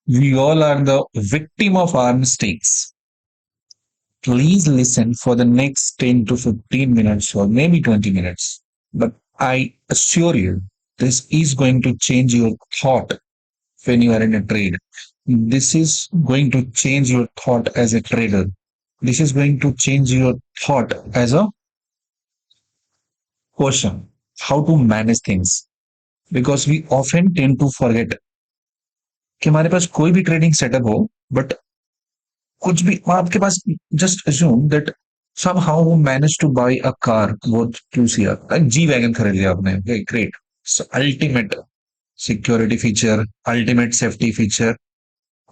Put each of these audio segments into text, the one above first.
We all are the victim of our mistakes. Please listen for the next 10 to 15 minutes or maybe 20 minutes. But I assure you, this is going to change your thought when you are in a trade. This is going to change your thought as a trader. This is going to change your thought as a person, how to manage things. Because we often tend to forget कि हमारे पास कोई भी trading setup हो, but कुछ भी आपके पास, just assume that somehow you managed to buy a car worth 2 CR, like G wagon खरीद लिया आपने, great, so ultimate security feature, ultimate safety feature.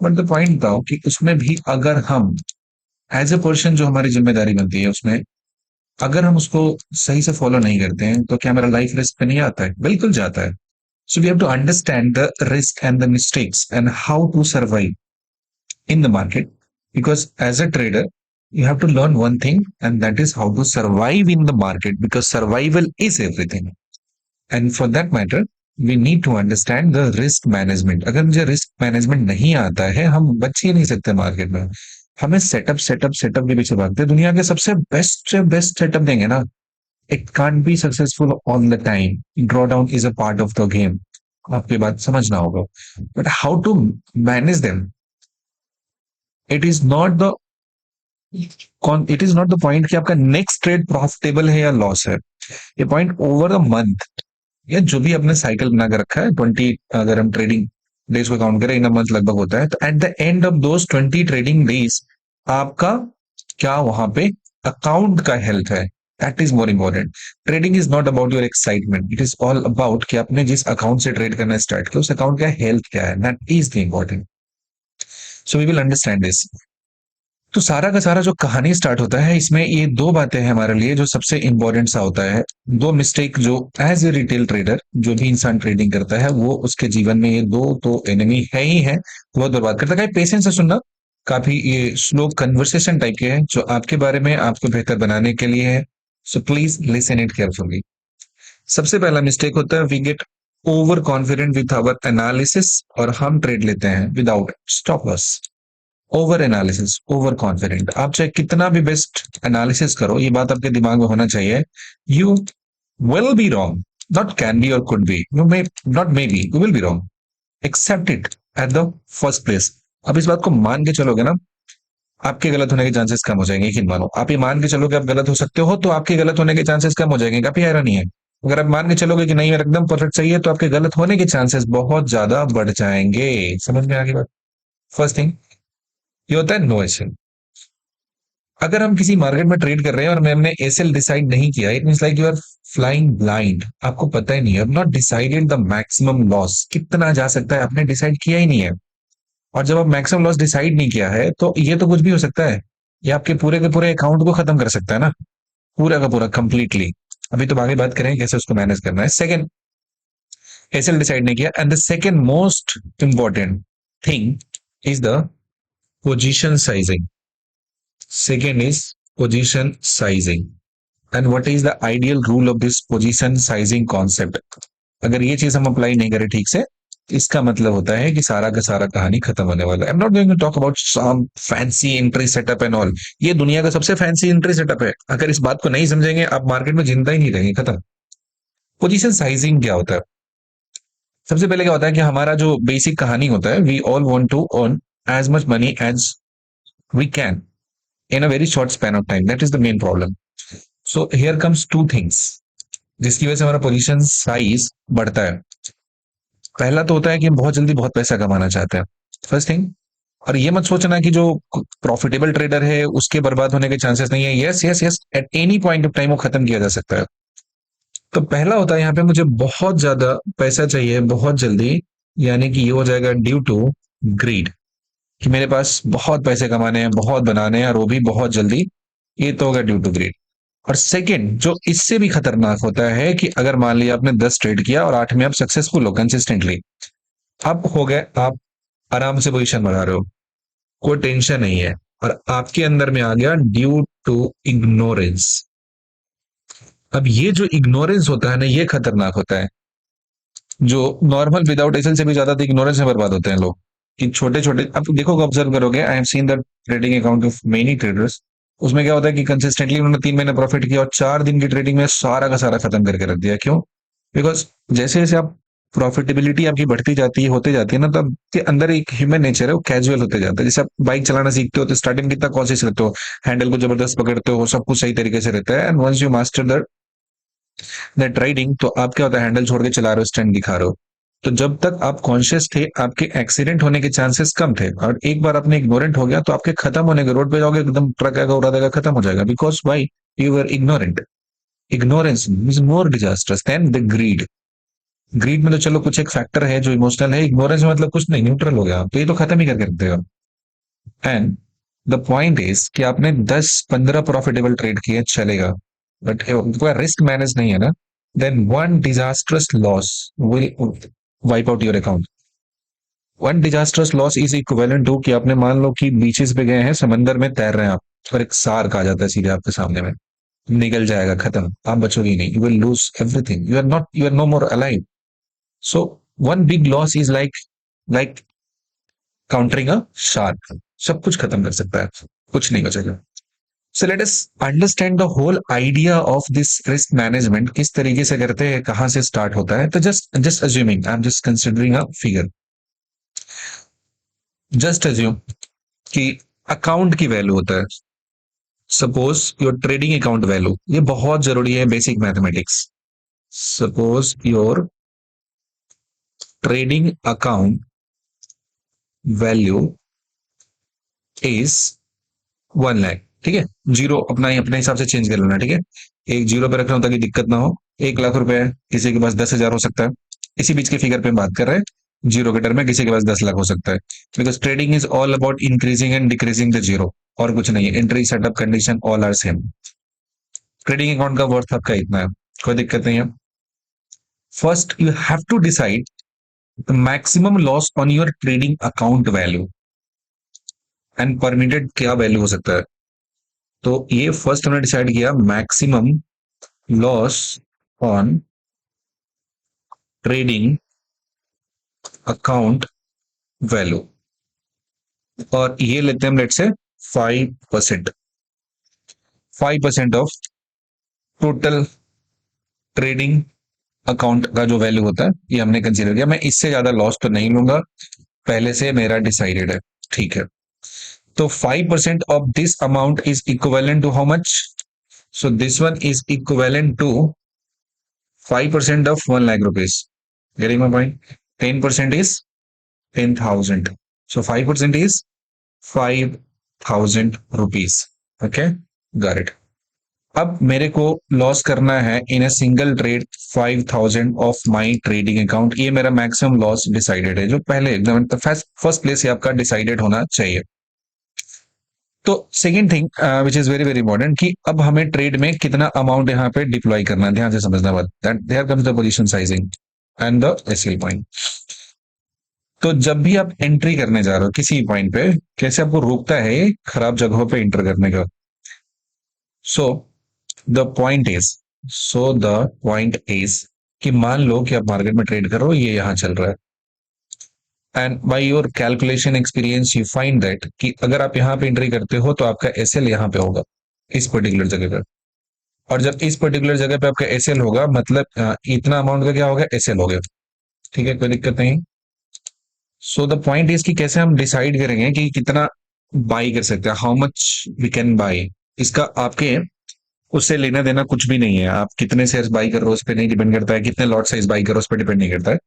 But the point था कि उसमें भी अगर हम एज ए पर्सन, जो हमारी जिम्मेदारी बनती है उसमें, अगर हम उसको सही से फॉलो नहीं करते हैं तो क्या हमारा लाइफ रिस्क पे नहीं आता है? बिल्कुल जाता है. So we have to understand the risk and the mistakes and how to survive in the market, because as a trader you have to learn one thing, and that is how to survive in the market, because survival is everything. And for that matter we need to understand the risk management. अगर मुझे risk management नहीं आता है, हम बच ही नहीं सकते market में. हमें सेटअप सेटअप सेटअप के पीछे भागते हैं. दुनिया के सबसे बेस्ट से बेस्ट सेटअप देंगे ना, it can't be successful all the time. Draw down is a part of the game. आपकी बात समझना होगा. But how to manage them, it is not the it is not the point कि आपका next trade profitable है या loss है. ये पॉइंट ओवर अ मंथ, या जो भी आपने साइकिल बना कर रखा है 20, अगर हम ट्रेडिंग डेज को काउंट करें, इन अ मंथ लगभग होता है, तो at the end of those 20 trading days आपका क्या वहां पे अकाउंट का हेल्थ है. That is more important. Trading is not about your excitement, it is all about कि आपने जिस अकाउंट से ट्रेड करना स्टार्ट किया उस अकाउंट का हेल्थ क्या है. That is the important. So we will understand this. तो सारा का सारा जो कहानी स्टार्ट होता है, इसमें ये दो बातें हैं हमारे लिए जो सबसे इंपॉर्टेंट सा होता है. दो मिस्टेक जो एज ए रिटेल ट्रेडर, जो भी इंसान ट्रेडिंग करता है, वो उसके जीवन में ये दो तो एनिमी है ही है, बहुत बर्बाद करता है. पेशेंस से सुनना, काफी ये स्लो कन्वर्सेशन टाइप के हैं जो आपके बारे में आपको बेहतर बनाने के लिए है. So please listen it carefully. सबसे पहला मिस्टेक होता है, we get over confident with our analysis, और हम ट्रेड लेते हैं without stop loss. Over analysis, over confident. आप चाहे कितना भी बेस्ट एनालिसिस करो, ये बात आपके दिमाग में होना चाहिए, you will be wrong. Not can be और could be, you may not, may be you will be wrong. Accept it at the first place. अब इस बात को मान के चलोगे ना, आपके गलत होने के चांसेस कम हो जाएंगे. यकीन मानो, आप ये मान के चलोगे आप गलत हो सकते हो, तो आपके गलत होने के चांसेस कम हो जाएंगे. काफी हैरानी है. अगर आप मान के चलोगे कि नहीं मेरा एकदम परफेक्ट सही है, तो आपके गलत होने के चांसेस बहुत ज्यादा बढ़ जाएंगे. समझ में आ गई बात? फर्स्ट थिंग ये होता है नो एसएल. अगर हम किसी मार्केट में ट्रेड कर रहे हैं और हमने एसएल डिसाइड नहीं किया, it means like you are flying blind. आपको पता ही नहीं है, not decided the maximum loss कितना जा सकता है, आपने डिसाइड किया ही नहीं है. और जब आप मैक्सिमम लॉस डिसाइड नहीं किया है, तो ये तो कुछ भी हो सकता है. ये आपके पूरे के पूरे अकाउंट को खत्म कर सकता है ना, पूरा का पूरा कंप्लीटली. अभी तो आगे बात करें कैसे उसको मैनेज करना है. सेकंड, एसएल डिसाइड नहीं किया. And the second most important thing is the position sizing. Second is position sizing. And what is the ideal rule of this position sizing concept? अगर ये चीज हम अप्लाई नहीं करें ठीक से, इसका मतलब होता है कि सारा का सारा कहानी खत्म होने वाला है. I am not going to talk about some fancy entry setup and all. ये दुनिया का सबसे फैंसी एंट्री सेटअप है. अगर इस बात को नहीं समझेंगे, आप मार्केट में जिंदा ही नहीं रहेंगे. खत्म. पोजीशन साइजिंग क्या होता है? सबसे पहले क्या होता है कि हमारा जो बेसिक कहानी होता है, we all want to earn as much money as we can in a very short span of time. That is the main problem. So here comes two things जिसकी वजह से हमारा पोजीशन साइज बढ़ता है. पहला तो होता है कि हम बहुत जल्दी बहुत पैसा कमाना चाहते हैं, फर्स्ट थिंग. और ये मत सोचना कि जो प्रॉफिटेबल ट्रेडर है उसके बर्बाद होने के चांसेस नहीं है. Yes yes yes, at any point of time वो खत्म किया जा सकता है. तो पहला होता है यहाँ पे मुझे बहुत ज्यादा पैसा चाहिए बहुत जल्दी, यानी कि ये हो जाएगा ड्यू टू ग्रीड, कि मेरे पास बहुत पैसे कमाने हैं, बहुत बनाने हैं, और वो भी बहुत जल्दी. ये तो होगा ड्यू टू ग्रीड. और सेकंड जो इससे भी खतरनाक होता है कि अगर मान लिया आपने 10 ट्रेड किया और 8 में आप सक्सेसफुल हो कंसिस्टेंटली, आप हो गए, आप आराम से पोजीशन बढ़ा रहे हो, कोई टेंशन नहीं है, और आपके अंदर में आ गया ड्यू टू इग्नोरेंस. अब ये जो इग्नोरेंस होता है ना, ये खतरनाक होता है. जो नॉर्मल विदाउट एसएल से भी ज्यादा इग्नोरेंस में बर्बाद होते हैं लोग. कि छोटे छोटे, आप देखोगे, ऑब्जर्व करोगे, I have seen the trading account of many traders. उसमें क्या होता है कि कंसिस्टेंटली उन्होंने 3 महीने प्रॉफिट किया और 4 दिन की ट्रेडिंग में सारा का सारा खत्म करके रख दिया। क्यों? बिकॉज जैसे जैसे आप प्रॉफिटेबिलिटी आपकी बढ़ती जाती है, होते जाती है ना, तब के अंदर एक ह्यूमन नेचर है, वो कैजुअल होते जाता है। जैसे आप बाइक चलाना सीखते हो तो स्टार्टिंग कितना कॉन्शियस रहते हो, हैंडल को जबरदस्त पकड़ते हो, सब कुछ सही तरीके से रहता है, and once you master that riding, तो आप क्या होता है, हैंडल छोड़ के चला रहे हो, स्टैंड दिखा रहे हो। तो जब तक आप कॉन्शियस थे, आपके एक्सीडेंट होने के चांसेस कम थे, और एक बार आपने इग्नोरेंट हो गया तो आपके खत्म होने के, रोड पे जाओगे एकदम ट्रक आएगा उड़ा देगा, खत्म हो जाएगा। Because why? You are ignorant. Ignorance is more disasters than the greed. Greed में तो चलो कुछ एक फैक्टर है जो इमोशनल है, इग्नोरेंस में मतलब कुछ नहीं, न्यूट्रल हो गया, तो ये तो खत्म ही करके रख देगा। एंड द पॉइंट इज कि आपने 10-15 प्रॉफिटेबल ट्रेड किए, चलेगा, बट कोई रिस्क मैनेज नहीं है ना, then one disastrous loss will wipe out your account. One disastrous loss is equivalent to कि आपने मान लो कि बीचेस पे गए हैं, समंदर में तैर रहे हैं आप, और एक शार्क आ जाता है सीधे आपके सामने में, निकल जाएगा, खत्म, आप बचोगे ही नहीं, you will lose everything, you are not, you are no more alive. So one big loss is like countering a shark, सब कुछ खत्म कर सकता है, कुछ नहीं बचेगा। So let us understand the whole idea of this risk management, किस तरीके से करते हैं, कहां से स्टार्ट होता है। तो just just assuming, I am just considering a figure, just assume कि अकाउंट की वैल्यू होता है, suppose your trading account value, ये बहुत जरूरी है, basic mathematics. Suppose your trading account value is 1 lakh, ठीक है। जीरो अपना ही अपने हिसाब से चेंज कर लेना, ठीक है, एक जीरो पे रखना होता है ताकि दिक्कत ना हो। 1 लाख रुपए है, किसी के पास 10,000 हो सकता है, इसी बीच के फिगर पे बात कर रहे हैं। जीरो के टर्म में किसी के पास 10 लाख हो सकता है, because trading is all about increasing and decreasing the zero, और कुछ नहीं है। Entry, setup, condition all are same. Trading account का वर्थ आपका इतना है, कोई दिक्कत नहीं है। First you have to decide the maximum loss on your trading account value, and permitted क्या वैल्यू हो सकता है। तो ये फर्स्ट हमने डिसाइड किया, maximum loss on trading account value, और ये लेते हैं हम, लेट से 5%। 5% ऑफ टोटल ट्रेडिंग अकाउंट का जो वैल्यू होता है, ये हमने कंसीडर किया। मैं इससे ज्यादा लॉस तो नहीं लूंगा, पहले से मेरा डिसाइडेड है, ठीक है। तो 5% of this amount is equivalent to how much? So this one is equivalent to 5% of 1 lakh rupees. Getting my point? 10% is 10,000, so 5% is 5,000 rupees. Okay, got it. अब मेरे को लॉस करना है in a single trade 5,000 of my trading account, ये मेरा maximum loss decided है, जो पहले एकदम फर्स्ट प्लेस से आपका डिसाइडेड होना चाहिए। तो second thing which is very very important, कि अब हमें ट्रेड में कितना अमाउंट यहाँ पे डिप्लॉय करना है, ध्यान से समझना बात, that there comes the position sizing and the SL point. तो जब भी आप एंट्री करने जा रहे हो किसी पॉइंट पे, कैसे आपको रोकता है ये खराब जगहों पे एंटर करने का। So the point is so the point is कि मान लो कि आप मार्केट में ट्रेड कर रहे हो, ये यहाँ चल रहा है, and by your calculation experience you find that कि अगर आप यहाँ पे एंट्री करते हो तो आपका एसएल यहाँ पे होगा, इस पर्टिकुलर जगह पर। और जब इस पर्टिकुलर जगह पे आपका एसएल होगा, मतलब इतना अमाउंट का क्या होगा, एसएल हो गया, ठीक है, कोई दिक्कत नहीं। सो द पॉइंट इज कि कैसे हम डिसाइड करेंगे कि कितना बाई कर सकते हैं, how much we can buy. इसका आपके उससे लेना देना कुछ भी नहीं है, आप कितने शेयर्स बाई कर रहे हो उस पर नहीं डिपेंड करता है, कितने लॉट साइज बाई करो उस पर डिपेंड नहीं करता है।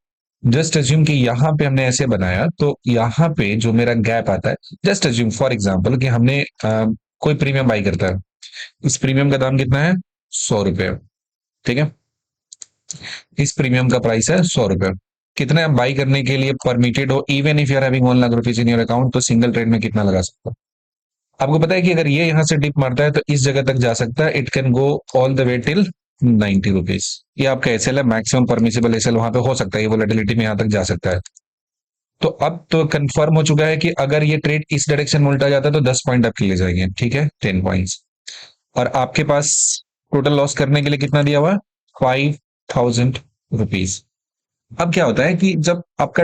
जस्ट अज्यूम कि यहाँ पे हमने ऐसे बनाया, तो यहाँ पे जो मेरा गैप आता है, जस्ट अज्यूम फॉर एग्जाम्पल कि हमने कोई प्रीमियम बाई करता है, इस प्रीमियम का दाम कितना है, 100 रुपये, ठीक है। इस प्रीमियम का प्राइस है 100 रुपये। कितना बाई करने के लिए परमिटेड हो, even if you are having 1 lakh rupees in your account, तो सिंगल ट्रेड में कितना लगा सकते हो। आपको पता है कि अगर ये यहां से डिप मारता है तो इस जगह तक जा सकता है, it can go all the way till 90 rupees. ये आपका एसएल है, मैक्सिमम परमिसिबल एसएल वहां पे हो सकता है, ये वोलेटिलिटी में यहां तक जा सकता है। तो अब तो कंफर्म हो चुका है कि अगर ये ट्रेड इस डायरेक्शन में उल्टा जाता है तो 10 पॉइंट आपके ले जाएंगे, ठीक है, 10 पॉइंट्स। और आपके पास टोटल लॉस करने के लिए कितना दिया हुआ है, 5,000 रुपीज। अब क्या होता है कि जब आपका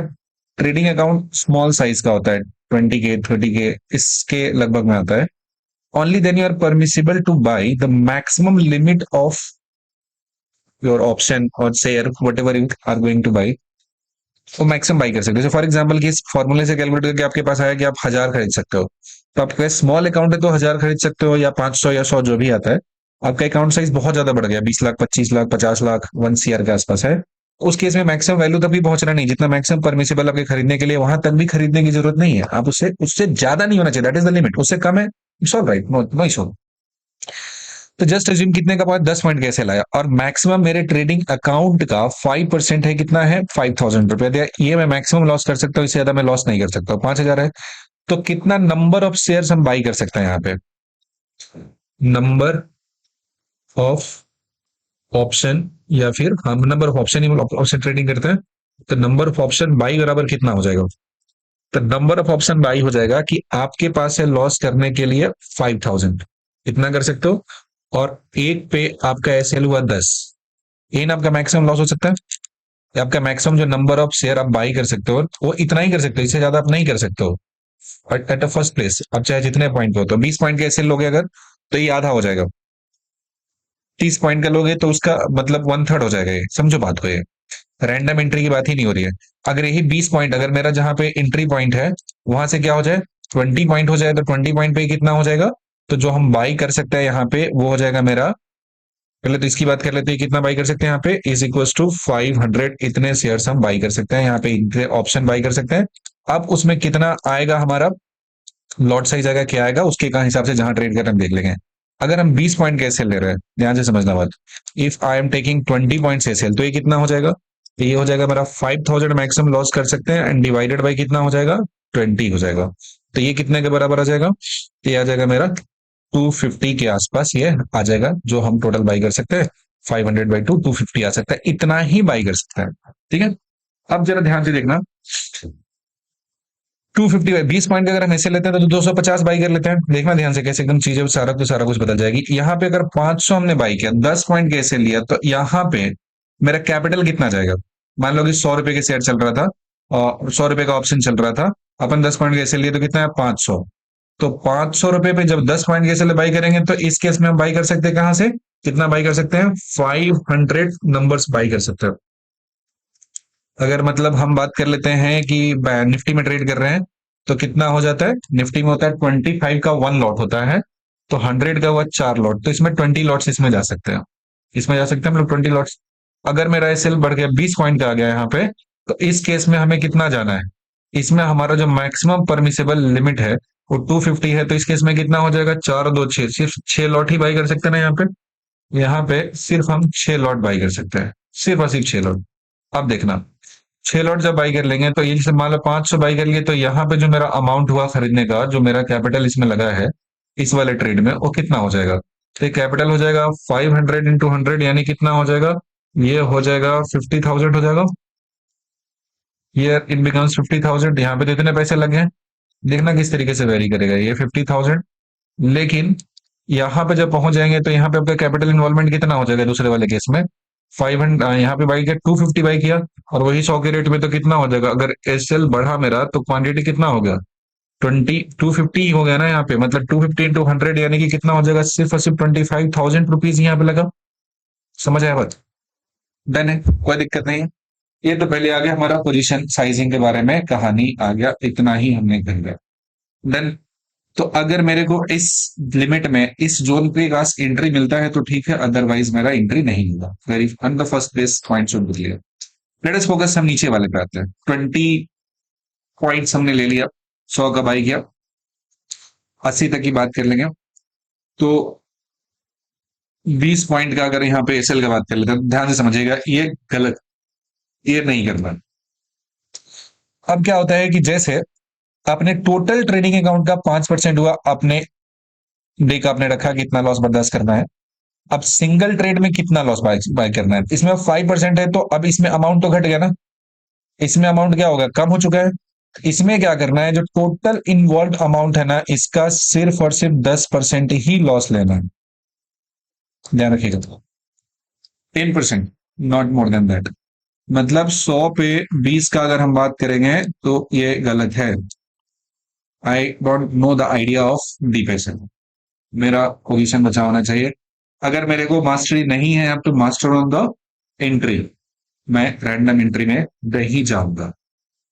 ट्रेडिंग अकाउंट स्मॉल साइज का होता है, 20K 30K इसके लगभग में आता है। Only then you are permissible to buy the maximum limit of your option और share whatever you are going to buy, वो मैक्सिमम बाई कर सकते हो। फॉर एग्जाम्पल कि इस फॉर्मूले से कैलकुलेट करके आपके पास आया कि आप 1000 खरीद सकते हो, तो आपका स्मॉल अकाउंट है तो 1000 खरीद सकते हो, या 500 या 100 जो भी आता है। आपका अकाउंट साइज बहुत ज्यादा बढ़ गया, 20 लाख 25 लाख 50 लाख 1 CR के आसपास है, उस केस में मैक्सिमम वैल्यू तक भी पहुंचना नहीं, जितना मैक्सिमम परमिसिबल आपके खरीदने के लिए, वहां तक भी खरीदने की जरूरत नहीं है। आप उससे उससे ज्यादा नहीं होना चाहिए, दैट इज द लिमिट। उससे कम है, it's all right, no no issue. तो जस्ट अज्यूम कितने का पाया, 10 पॉइंट कैसे लाया, और मैक्सिमम मेरे ट्रेडिंग अकाउंट का 5% है, कितना है 5000 रुपए, ये मैं मैक्सिमम लॉस कर सकता हूँ, इससे ज्यादा मैं लॉस नहीं कर सकता हूँ, 5000 है। तो कितना नंबर ऑफ शेयर्स हम बाई कर सकते हैं यहाँ पे, नंबर ऑफ ऑप्शन, या फिर हम number of option he option trading करते हैं, तो नंबर ऑफ ऑप्शन बाई बराबर कितना हो जाएगा। तो नंबर ऑफ ऑप्शन बाई हो जाएगा कि आपके पास है लॉस करने के लिए 5000, इतना कर सकते हो, और एक पे आपका एसएल हुआ 10, इन आपका मैक्सिमम लॉस हो सकता है। या आपका मैक्सिमम जो नंबर ऑफ शेयर आप बाई कर सकते हो वो इतना ही कर सकते हो, इससे ज्यादा आप नहीं कर सकते हो। एट अ फर्स्ट प्लेस आप चाहे जितने पॉइंट पे हो, तो 20 पॉइंट के एसएल लोगे अगर, तो ये आधा हो जाएगा। 30 पॉइंट का लोगे तो उसका मतलब 1/3 हो जाएगा, ये समझो बात को, ये रैंडम एंट्री की बात ही नहीं हो रही है। अगर यही 20 पॉइंट, अगर मेरा जहां पे एंट्री पॉइंट है वहां से क्या हो जाए 20 पॉइंट हो जाए, तो 20 पॉइंट पे कितना हो जाएगा, तो जो हम बाई कर सकते हैं यहाँ पे वो हो जाएगा मेरा, पहले तो इसकी बात कर लेते हैं, कितना बाई कर सकते हैं यहाँ पे, इज इक्वल टू 500, इतने शेयर्स हम बाई कर सकते हैं यहाँ पे, ऑप्शन बाई कर सकते हैं। अब उसमें कितना आएगा हमारा लॉट साइज आएगा, क्या आएगा उसके का हिसाब से जहां ट्रेड कर रहे हैं हम देख लेंगे। अगर हम 20 पॉइंट का एसएल ले रहे हैं, ध्यान से समझना बात, if I am taking 20 point SL, तो ये कितना हो जाएगा, तो ये हो जाएगा मेरा 5000 मैक्सिमम लॉस कर सकते हैं, एंड डिवाइडेड बाई कितना हो जाएगा 20 हो जाएगा। तो ये कितने के बराबर आ जाएगा, ये आ जाएगा मेरा 250 के आसपास, ये आ जाएगा जो हम टोटल बाई कर सकते हैं। 500/2 250 आ सकता है, इतना ही बाई कर सकता है। ठीक है, अब जरा ध्यान से देखना, 250/20 पॉइंट का अगर हम ऐसे लेते हैं तो 250 बाई कर लेते हैं। देखना ध्यान से कैसे एकदम चीजें सारा तो सारा कुछ बदल जाएगी। यहाँ पे अगर 500 हमने बाई किया, 10 पॉइंट कैसे लिया, तो यहाँ पे मेरा कैपिटल कितना जाएगा। मान लो कि 100 रुपए के शेयर चल रहा था और 100 रुपए का ऑप्शन चल रहा था, अपन 10 पॉइंट कैसे लिए तो कितना है 500। तो 500 रुपए पे जब 10 पॉइंट कैसे बाई करेंगे, तो इस केस में हम बाई कर सकते हैं कहां से, कितना बाई कर सकते हैं 500 नंबर्स बाई कर सकते हैं। अगर मतलब हम बात कर लेते हैं कि निफ्टी में ट्रेड कर रहे हैं, तो कितना हो जाता है, निफ्टी में होता है 25 का 1 लॉट होता है, तो 100 का हुआ 4 लॉट, तो इसमें 20 लॉट्स इसमें जा सकते हैं, इसमें जा सकते हैं हम लोग 20 लॉट्स। अगर मेरा एसएल बढ़ गया 20 पॉइंट का आ गया यहाँ पे, तो इस केस में हमें कितना जाना है, इसमें हमारा जो मैक्सिमम परमिसेबल लिमिट है वो 250 है, तो इस केस में कितना हो जाएगा 4 और 2 6, सिर्फ 6 लॉट ही बाई कर सकते हैं ना यहाँ पे सिर्फ हम 6 लॉट बाई कर सकते हैं, सिर्फ और सिर्फ 6 लॉट। अब देखना 6 लॉट जब बाई कर लेंगे, तो ये जैसे मान लो 500 बाई कर लिए, तो यहाँ पे जो मेरा अमाउंट हुआ खरीदने का, जो मेरा कैपिटल इसमें लगा है इस वाले ट्रेड में, वो कितना हो जाएगा, तो कैपिटल हो जाएगा 500 × 100, यानी कितना हो जाएगा, ये हो जाएगा 50,000 हो जाएगा, ये इट बिकम्स 50,000। यहाँ पे तो इतने पैसे लगे हैं, देखना किस तरीके से वेरी करेगा ये 50,000। लेकिन यहाँ पे जब पहुंच जाएंगे तो यहाँ पे आपका कैपिटल इन्वॉल्वमेंट कितना हो जाएगा दूसरे वाले केस में, 500, यहाँ पे बाई किया 250 बाई किया, और वही 100 के रेट में तो कितना हो जाएगा, अगर एसएल बढ़ा मेरा तो क्वांटिटी कितना हो गया 250 हो गया ना यहाँ पे, मतलब 250 × 100 यानी कि कितना हो जाएगा, सिर्फ और सिर्फ 25,000 रुपीज यहाँ पे लगा। समझ आया बात, डन है, कोई दिक्कत नहीं है। ये तो पहले आ गया हमारा पोजीशन साइजिंग के बारे में कहानी आ गया, इतना ही हमने कर लिया, डन। तो अगर मेरे को इस लिमिट में इस जोन पे पास एंट्री मिलता है तो ठीक है, अदरवाइज मेरा एंट्री नहीं मिलता। Very on the first place point should be clear. Let us focus, हम नीचे वाले पे आते हैं। 20 पॉइंट्स हमने ले लिया, 100 का बाई किया, 80 तक की बात कर लेंगे। तो 20 पॉइंट का अगर यहाँ पे एसएल का बात कर लेते हैं, ध्यान से समझिएगा ये गलत, ये नहीं करना। अब क्या होता है कि जैसे आपने टोटल ट्रेडिंग अकाउंट का 5% हुआ, आपने डे का आपने रखा कितना लॉस बर्दाश्त करना है। अब सिंगल ट्रेड में कितना लॉस बाय करना है, इसमें 5% है, तो अब इसमें अमाउंट तो घट गया ना, इसमें अमाउंट क्या होगा, कम हो चुका है। इसमें क्या करना है, जो टोटल इन्वॉल्व अमाउंट है ना, इसका सिर्फ और सिर्फ 10% ही लॉस लेना है, ध्यान रखिएगा, 10%, नॉट मोर देन दैट। मतलब 100 पे 20 का अगर हम बात करेंगे तो ये गलत है। I don't know the idea of deep SL. मेरा पोजीशन बचा होना चाहिए। अगर मेरे को मास्टरी नहीं है अब तो मास्टर ऑन द एंट्री, मैं रैंडम एंट्री में नहीं जाऊंगा।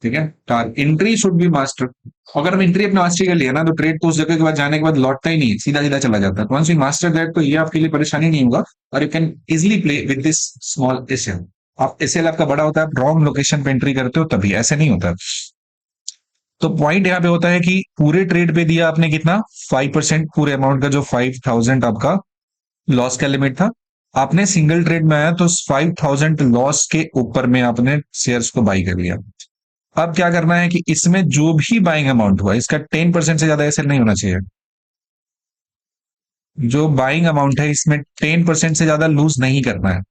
ठीक है, एंट्री शुड बी मास्टर। अगर हम एंट्री अपने मास्टरी कर लिया ना तो ट्रेड तो उस जगह के बाद जाने के बाद लौटता ही नहीं, सीधा सीधा चला जाता है। वंस यू मास्टर दैट तो ये आपके लिए परेशानी नहीं होगा और you can easily play with this small SL. आप एसएल आपका बड़ा होता है, आप रॉन्ग लोकेशन पे एंट्री करते हो तभी, ऐसे नहीं होता। तो पॉइंट यहाँ पे होता है कि पूरे ट्रेड पे दिया आपने कितना, 5%, पूरे अमाउंट का जो 5000 आपका लॉस का लिमिट था। आपने सिंगल ट्रेड में आया तो 5000 लॉस के ऊपर में आपने शेयर्स को बाई कर लिया। अब क्या करना है कि इसमें जो भी बाइंग अमाउंट हुआ इसका 10% से ज्यादा एसएल नहीं होना चाहिए। जो बाइंग अमाउंट है इसमें 10% से ज्यादा लूज नहीं करना है।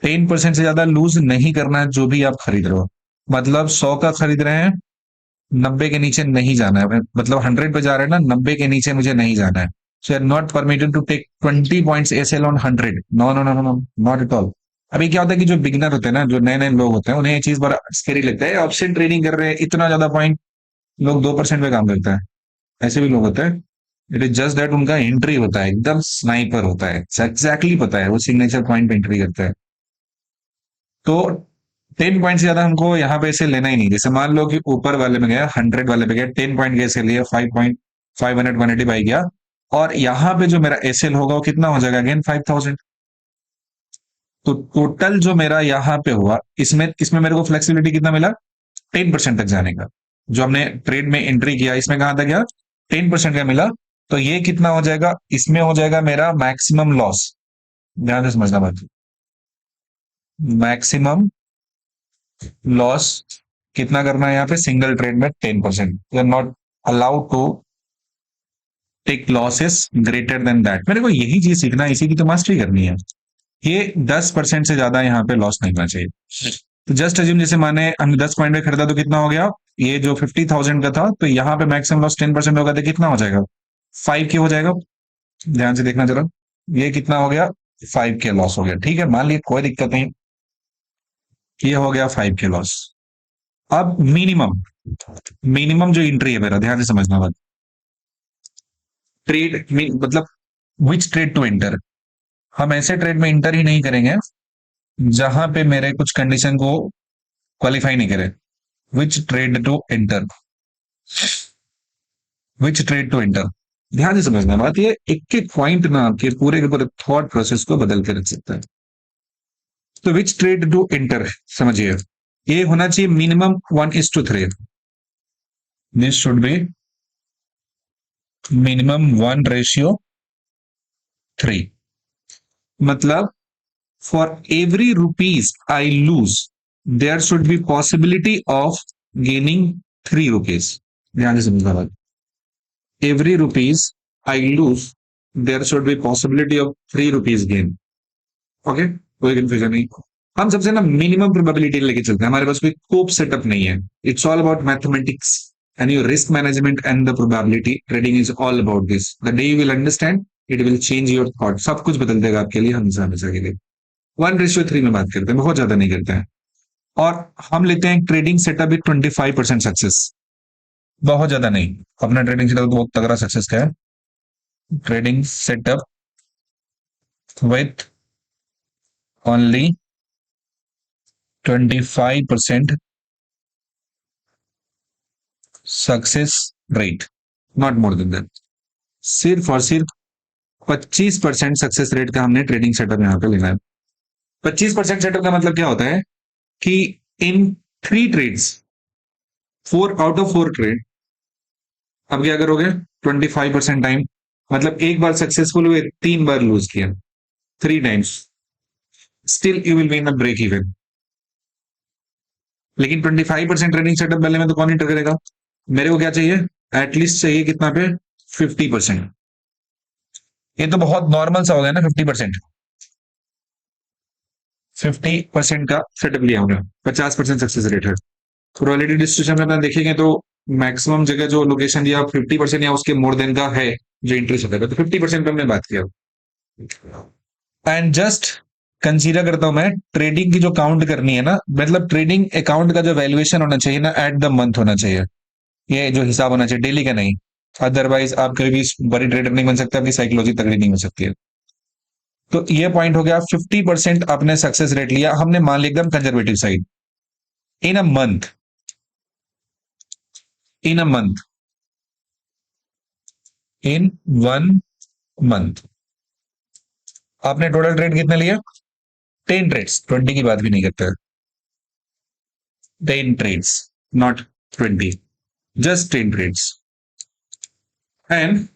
10% से ज्यादा लूज नहीं करना है जो भी आप खरीद रहे हो। मतलब 100 का खरीद रहे हैं, 90 के नीचे नहीं जाना है। मतलब 100 पे जा रहे हैं ना, 90 के नीचे मुझे नहीं जाना है। So are not permitted to take 20 points SL on 100। No no no no, not at all. अभी क्या होता है कि जो बिगिनर होते हैं ना, जो नए नए लोग होते हैं, उन्हें ये चीज बड़ा स्कैरी लगता है, ऑप्शन ट्रेडिंग कर रहे हैं इतना ज्यादा पॉइंट, लोग 2% पे काम करता है। ऐसे भी लोग होते हैं। इट इज जस्ट दैट उनका एंट्री होता है एकदम स्नाइपर होता है, एग्जैक्टली पता है वो सिग्नेचर पॉइंट पे एंट्री करता है। तो 10 पॉइंट से ज्यादा हमको यहाँ पे ऐसे लेना ही नहीं। जैसे मान लो कि ऊपर वाले में गया, 100 वाले पे गया, 10 पॉइंट कैसे लिया, 5 पॉइंट, 500 180 बाई गया। और यहाँ पे जो मेरा एसएल होगा वो कितना हो जाएगा, अगेन 5000। तो टोटल जो मेरा यहाँ पे हुआ, इसमें इसमें मेरे को फ्लेक्सिबिलिटी कितना मिला, 10% तक जाने का। जो हमने ट्रेड में एंट्री किया इसमें कहां तक गया, 10% का मिला। तो ये कितना हो जाएगा, इसमें हो जाएगा मेरा मैक्सिमम लॉस। ध्यान से समझना बात, मैक्सिमम लॉस कितना करना है यहाँ पे, सिंगल ट्रेड में 10%। You are not allowed to take losses greater than that. मेरे को यही चीज सीखना है, इसी की तो मास्टरी करनी है। ये 10% से ज्यादा यहाँ पे लॉस नहीं होना चाहिए। तो जस्ट अज्यूम जैसे माने हमने 10 पॉइंट में खरीदा तो कितना हो गया, ये जो 50,000 का था, तो यहाँ पे मैक्सिमम लॉस 10% होगा तो कितना हो जाएगा, 5 के हो जाएगा। ध्यान से देखना जरा, ये कितना हो गया, 5 के लॉस हो गया। ठीक है, मान लिया कोई दिक्कत नहीं, ये हो गया 5 के लॉस। अब मिनिमम, मिनिमम जो एंट्री है मेरा, ध्यान से समझना बात, ट्रेड मतलब विच ट्रेड टू एंटर। हम ऐसे ट्रेड में इंटर ही नहीं करेंगे जहां पे मेरे कुछ कंडीशन को क्वालिफाई नहीं करे। Which trade to enter, which trade to enter, ध्यान से समझना बात, ये एक एक पॉइंट ना आपके पूरे के पूरे थॉट प्रोसेस को बदल के रख सकता है। तो विच ट्रेड टू एंटर, समझिए, ये होना चाहिए minimum 1:3। This should be minimum 1:3। मतलब for every rupees I lose their should be possibility of gaining 3 rupees. ध्यान से समझना बात, every rupees I lose, there should be possibility of 3 rupees gain। Okay, कोई कंफ्यूजन नहीं। हम सबसे ना मिनिमम प्रोबेबिलिटी लेके चलते हैं, हमारे पास कोई कोप सेटअप नहीं है। It's all about mathematics and your risk management and the probability trading is all about this. The day you will understand it will change your thought, सब कुछ बदल देगा आपके लिए, हमेशा हमेशा के लिए। 1:3 में बात करते हैं, बहुत ज्यादा नहीं करते हैं। और हम लेते हैं ट्रेडिंग सेटअप विद 25% सक्सेस, बहुत ज्यादा नहीं। अपना ट्रेडिंग सेटअप बहुत तगड़ा सक्सेस का है। Trading setup with only 25% success rate, not more than that. सिर्फ और सिर्फ 25% सक्सेस रेट का हमने ट्रेडिंग सेटअप यहाँ पे लेना है। 25% सेटअप का मतलब क्या होता है कि इन 3 ट्रेड्स, 4 आउट ऑफ 4 ट्रेड, अब क्या करोगे, 25% टाइम, मतलब एक बार सक्सेसफुल हुए, 3 बार लूज किया, 3 times, still you will be in break even. लेकिन 25% ट्रेडिंग सेटअप वाले में तो कौन इंटर करेगा, मेरे को क्या चाहिए, एटलीस्ट चाहिए कितना पे, 50%। ये तो बहुत नॉर्मल सा हो गया ना, 50%। 50% का सेटअप लिया हमने, 50% सक्सेस रेट है। प्रोबेबिलिटी डिस्ट्रीब्यूशन में अपना देखेंगे तो मैक्सिमम जगह जो लोकेशन दिया 50% या उसके मोर देन का है जो इंटरेस्ट होता है, तो 50% पे हमने बात किया। एंड जस्ट कंसीडर करता हूं मैं ट्रेडिंग की जो काउंट करनी है ना, मतलब ट्रेडिंग अकाउंट का जो वैल्यूएशन होना चाहिए ना, एट द मंथ होना चाहिए। ये जो हिसाब होना चाहिए डेली का नहीं। अदरवाइज आप कभी भी बड़ी ट्रेडर नहीं बन सकते, आपकी साइकोलॉजी तगड़ी नहीं हो सकती है। तो ये पॉइंट हो गया। 50% आपने सक्सेस रेट लिया, हमने मान लिया एकदम conservative side. In a month, in a month, in 1 month आपने टोटल ट्रेड कितने लिया? 10 ट्रेड्स, 20 की बात भी नहीं करते। 10 trades, not 20, just 10 trades. And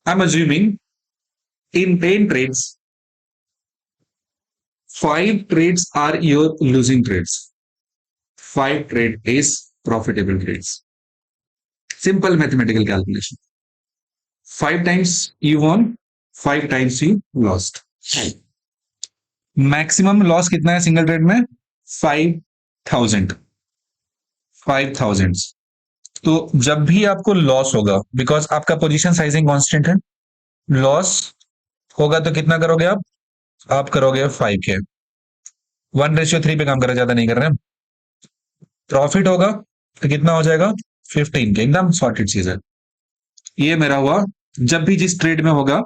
I am assuming in 10 trades, 5 trades are your losing trades. 5 trade is profitable trades. Simple mathematical calculation. 5 times you won, 5 times you lost. Maximum loss कितना है single trade में? 5,000। 5,000। तो जब भी आपको loss होगा, because आपका position sizing constant है, लॉस होगा तो कितना करोगे आप करोगे 5 के। 1:3 पे काम कर रहे, ज्यादा नहीं कर रहे हैं। प्रॉफिट होगा तो कितना हो जाएगा? 15 के। एकदम सॉर्टेड चीज है। ये मेरा हुआ। जब भी जिस ट्रेड में होगा,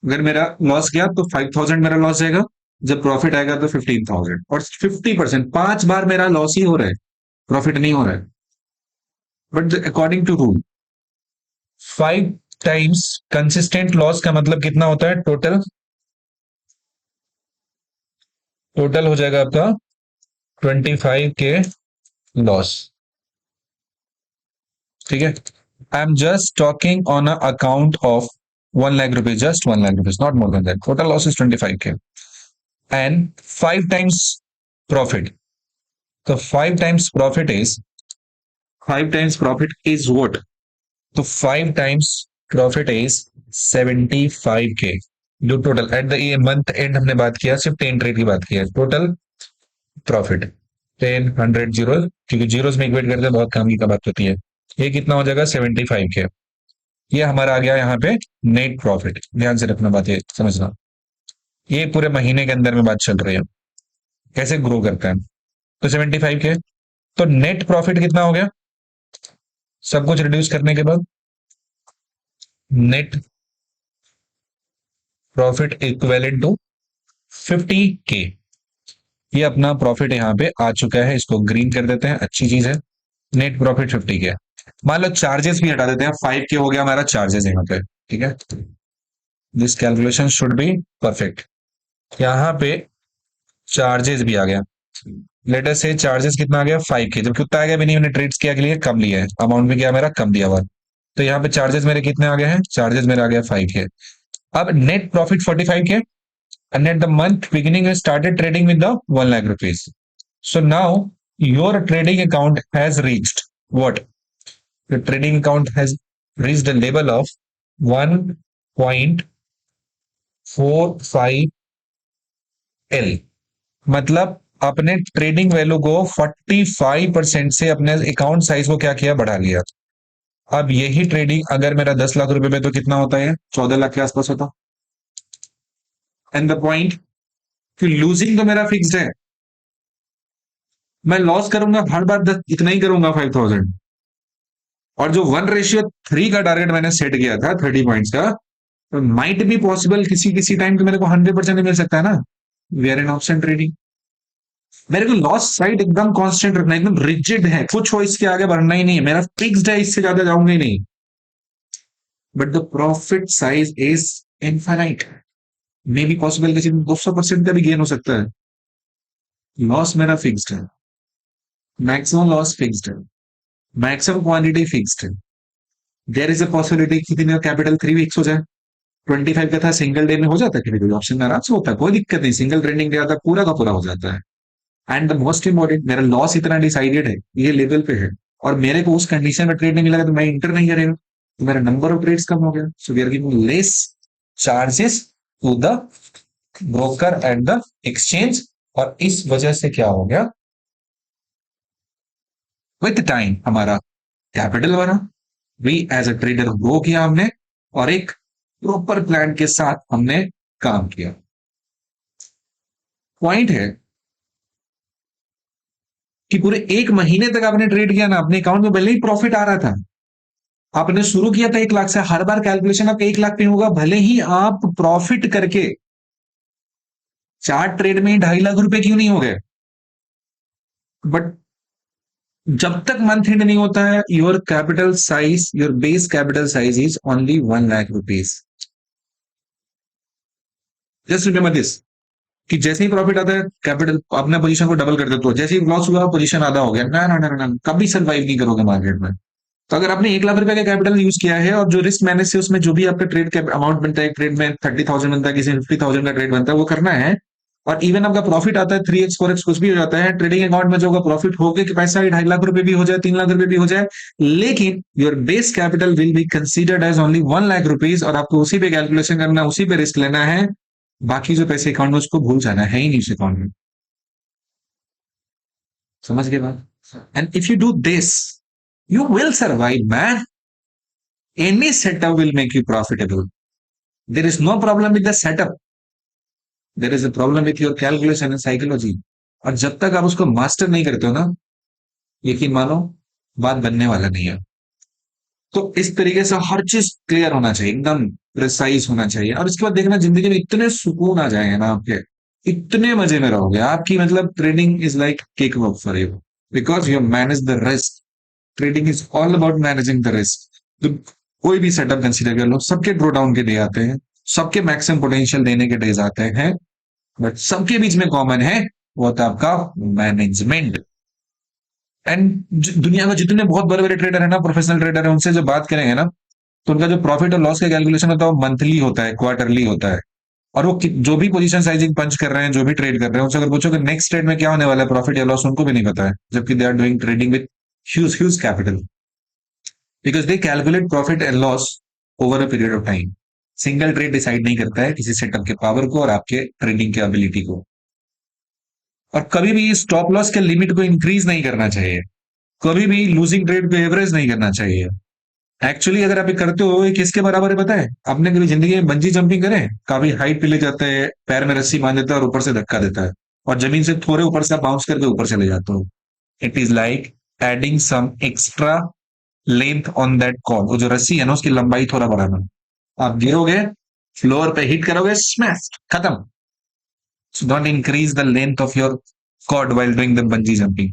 अगर मेरा लॉस गया तो 5,000 मेरा लॉस जाएगा, जब प्रॉफिट आएगा तो 15,000। और 50%, 5 बार मेरा लॉस ही हो रहा है, प्रॉफिट नहीं हो रहा है। But according to rule, 5 times consistent loss का मतलब कितना होता है? टोटल टोटल हो जाएगा आपका 25 के लॉस। ठीक है। I am just talking on a account of 1 lakh rupees, just 1 lakh rupees, not more than that. Total loss is 25 के एंड 5 टाइम्स प्रॉफिट। तो 5 टाइम्स प्रॉफिट इज व्हाट? तो 5 टाइम्स प्रॉफिट इज 75 के। जो total at the month and हमने बात किया, सिर्फ 10 trade की बात किया, टोटल प्रॉफिट 10, 100 जीरो, क्योंकि जीरोस में इक्वेट करते हैं बहुत काम की बात होती है। ये कितना हो जाएगा? 75 के। ये हमारा आ गया यहाँ पे नेट प्रॉफिट। ध्यान से रखना, बात ये समझना। ये पूरे महीने के अंदर में बात चल रही है, कैसे ग्रो करता है। तो 75 के। तो नेट प्रॉफिट कितना हो गया सब कुछ रिड्यूस करने के बाद? नेट प्रॉफिट इक्वेलेंट टू 50 के। ये अपना प्रॉफिट यहाँ पे आ चुका है, इसको ग्रीन कर देते हैं, अच्छी चीज है। नेट प्रॉफिट 50 के। मान लो चार्जेस भी हटा देते हैं, 5 के हो गया हमारा चार्जेस यहाँ पे। ठीक है, this calculation should be perfect. यहाँ पे चार्जेस भी आ गया। लेटर से चार्जेस कितना आ गया? 5 के। जब कितना आ गया भी नहीं, मैंने ट्रेड्स किया के लिए कम लिया है, अमाउंट भी क्या मेरा कम दिया हुआ। तो यहाँ पे चार्जेस मेरे कितने आ गए हैं? चार्जेस मेरा आ गया 5 के। अब नेट प्रॉफिट 45 के, and at the month beginning you started trading with the 1 lakh rupees. So now your trading account has reached what? The trading account has reached a level of 1.45L। मतलब अपने trading value को 45% से अपने account size को क्या किया? बढ़ा लिया। अब यही ट्रेडिंग अगर मेरा 10 लाख रुपए में, तो कितना होता है? 14 लाख के आसपास होता। एंड द पॉइंट कि लूजिंग तो मेरा फिक्स्ड है, मैं लॉस करूंगा हर बार इतना ही करूंगा, 5,000। और जो 1:3 का टारगेट मैंने सेट किया था 30 पॉइंट्स का, तो माइट बी पॉसिबल किसी किसी टाइम तो मेरे को 100% मिल सकता है ना। We are in option trading. मेरे को लॉस साइड एकदम कांस्टेंट रखना, एकदम रिजिड है, कुछ हो इसके आगे बढ़ना ही नहीं है, मेरा फिक्स्ड है, इससे ज्यादा जाऊंगा ही नहीं। But the profit size is infinite. May be possible किसी 200% का भी गेन हो सकता है। लॉस मेरा फिक्स्ड है, मैक्सिमम लॉस फिक्स्ड है, मैक्सिमम क्वांटिटी फिक्स्ड है। देयर इज अ पॉसिबिलिटी किसी में कैपिटल 3 वीक्स हो जाए। 25 का था, सिंगल डे में हो जाता है, किसी ऑप्शन में आराम से होता है, कोई दिक्कत नहीं। सिंगल ट्रेडिंग डे आता है, पूरा का पूरा हो जाता है। एंड द मोस्ट इंपॉर्टेंट, मेरा लॉस इतना डिसाइडेड है, ये लेवल पे है, और मेरे को उस कंडीशन में ट्रेड नहीं मिला तो मैं इंटर नहीं करेगा, तो मेरा नंबर ऑफ ट्रेड्स कम हो गया। So we are giving less charges to the broker and the exchange. और इस वजह से क्या हो गया? विद टाइम हमारा कैपिटल बना, we as a trader grow किया हमने, और एक प्रॉपर प्लान के साथ हमने काम किया। पॉइंट है कि पूरे 1 महीने तक आपने ट्रेड किया ना, अपने अकाउंट में भले ही प्रॉफिट आ रहा था, आपने शुरू किया था 1 लाख से, हर बार कैलकुलेशन आपका 1 लाख पे होगा, भले ही आप प्रॉफिट करके 4 ट्रेड में 2.5 लाख रुपए क्यों नहीं हो गए, बट जब तक मंथ एंड नहीं होता है, your capital size, your base capital size is only 1 lakh rupees. Just remember this, कि जैसे ही प्रॉफिट आता है कैपिटल अपना पोजीशन को डबल कर देते हो, जैसे ही लॉस हुआ पोजीशन आधा हो गया, ना ना ना ना, कभी सर्वाइव नहीं करोगे मार्केट में। तो अगर आपने 1 लाख रुपए का कैपिटल यूज किया है और जो रिस्क मैनेज से उसमें जो भी आपका ट्रेड का अमाउंट बनता है, ट्रेड में 30,000 बनता है, किसी 50,000 का ट्रेड बनता है, वो करना है। और इवन आपका प्रॉफिट आता है 3x 4x कुछ भी हो जाता है, ट्रेडिंग अकाउंट में जो होगा प्रॉफिट होगा कि पैसा 2.5 लाख रुपए भी हो जाए, 3 लाख रुपए भी हो जाए, लेकिन your base capital will be considered as only 1 lakh rupees, और आपको उसी पे कैलकुलेशन करना है, उसी पे रिस्क लेना है। बाकी जो पैसे अकाउंट में उसको भूल जाना है ही नहीं उस अकाउंट में। समझ गए बात? And if you do this, you will survive, man. Any setup will make you profitable. There is no problem with the setup. There is a problem with your calculation and psychology. और जब तक आप उसको master नहीं करते हो ना, यकीन मानो बात बनने वाला नहीं है। तो इस तरीके से हर चीज क्लियर होना चाहिए, एकदम प्रिसाइज होना चाहिए, और इसके बाद देखना जिंदगी में इतने सुकून आ जाएंगे ना आपके, इतने मजे में रहोगे आपकी, मतलब trading is like cake work for you, because you manage the risk. Trading is all about managing the risk. तो कोई भी सेटअप कंसीडर कर लो, सबके ड्रॉ डाउन के डे आते हैं, सबके मैक्सिमम पोटेंशियल देने के डेज आते हैं, बट सबके बीच में कॉमन है, वो होता है आपका मैनेजमेंट। एंड दुनिया में जितने बहुत बड़े बड़े ट्रेडर है ना, प्रोफेशनल ट्रेडर है, उनसे जब बात करेंगे ना, तो उनका जो प्रॉफिट और लॉस का कैलकुलेशन होता है वो मंथली होता है, क्वार्टरली होता है। और वो जो भी पोजीशन साइजिंग पंच कर रहे हैं, जो भी ट्रेड कर रहे हैं, उनसे अगर पूछो कि नेक्स्ट ट्रेड में क्या होने वाला है, प्रॉफिट या लॉस, उनको भी नहीं पता है, जबकि they are doing trading with huge huge capital, because they calculate profit and loss over a period of time. Single trade decide नहीं करता है किसी सेटअप के पावर को और आपके ट्रेडिंग के एबिलिटी को। और कभी भी स्टॉप लॉस के लिमिट को इंक्रीज नहीं करना चाहिए, कभी भी लूजिंग ट्रेड पे एवरेज नहीं करना चाहिए। एक्चुअली अगर आप ये करते हो, ये किसके बराबर है पता है? आपने कभी जिंदगी में बंजी जंपिंग करे? काफी हाइट पे ले जाते हैं, पैर में रस्सी बांध देता है और ऊपर से धक्का देता है, और जमीन से थोड़े ऊपर से आप बाउंस करके ऊपर चले जाते हो। It is like adding some extra length on that cord. वो जो रस्सी है ना, उसकी लंबाई थोड़ा बढ़ाना। आप गिरोगे, फ्लोर पे हिट करोगे, स्मैश, खत्म। So don't increase the length of your cord while doing the bungee jumping.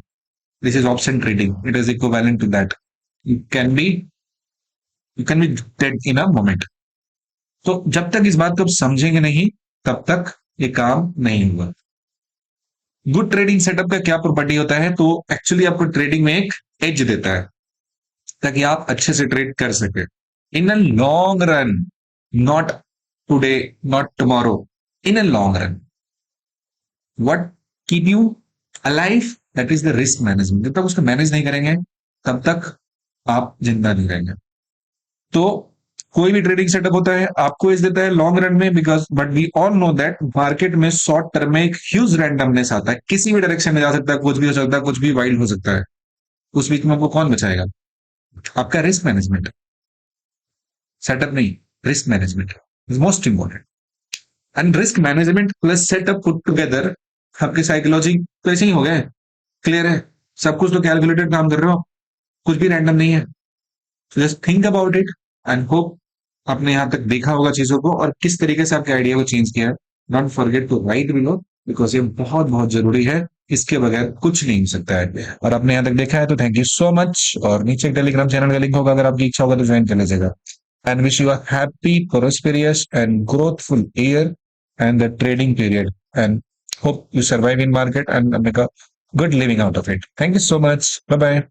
This is option trading. It is equivalent to that. You can be you can be dead in a moment. तो जब तक इस बात को आप समझेंगे नहीं, तब तक ये काम नहीं होगा। गुड ट्रेडिंग सेटअप का क्या प्रॉपर्टी होता है? तो एक्चुअली आपको ट्रेडिंग में एक एज देता है, ताकि आप अच्छे से ट्रेड कर सके in a long run, not today, not tomorrow, in a long run. What keep you alive? That is the risk management. जब तक उसको मैनेज नहीं करेंगे, तब तक आप जिंदा नहीं रहेंगे। तो कोई भी ट्रेडिंग सेटअप होता है आपको इस देता है लॉन्ग रन में, because but we all know that market में शॉर्ट टर्म में एक ह्यूज रैंडमनेस आता है, किसी भी डायरेक्शन में जा सकता है, कुछ भी हो सकता है, कुछ भी वाइल्ड हो सकता है। उस बीच में आपको कौन बचाएगा? आपका रिस्क मैनेजमेंट। सेटअप नहीं, risk management is most important. And risk management plus setup put together, आपकी साइकोलॉजी तो ऐसे ही हो गया, क्लियर है? सब कुछ तो कैलकुलेटेड काम कर रहे हो, कुछ भी रैंडम नहीं है। Just think about it and hope आपने यहां तक देखा होगा चीजों को और किस तरीके से आपके आइडिया को चेंज किया है। Don't forget to write below, because ये बहुत बहुत जरूरी है, इसके बगैर कुछ नहीं हो सकता है। और आपने यहाँ तक देखा है तो थैंक यू सो मच। और नीचे टेलीग्राम चैनल का लिंक होगा, अगर आपकी इच्छा होगा तो ज्वाइन कर लीजिएगा। And wish you a happy, prosperous and growthful year and the trading period, and hope you survive in market and make a good living out of it. Thank you so much. Bye bye.